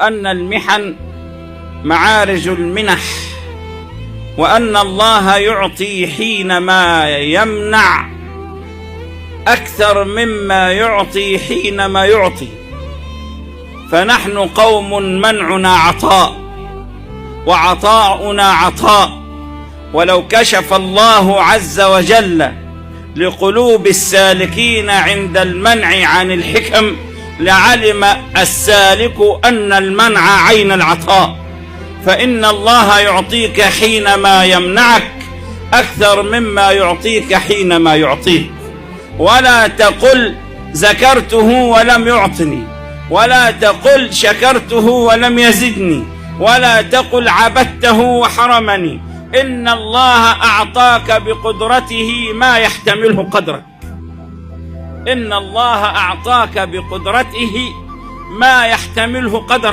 أن المحن معارج المنح، وأن الله يعطي حينما يمنع أكثر مما يعطي حينما يعطي. فنحن قوم منعنا عطاء وعطاؤنا عطاء، ولو كشف الله عز وجل لقلوب السالكين عند المنع عن الحكم لعلم السالك أن المنع عين العطاء، فإن الله يعطيك حينما يمنعك أكثر مما يعطيك حينما يعطيك. ولا تقل ذكرته ولم يعطني، ولا تقل شكرته ولم يزدني، ولا تقل عبدته وحرمني. إن الله أعطاك بقدرته ما يحتمله قدرك. إن الله أعطاك بقدرته ما يحتمله قدرك.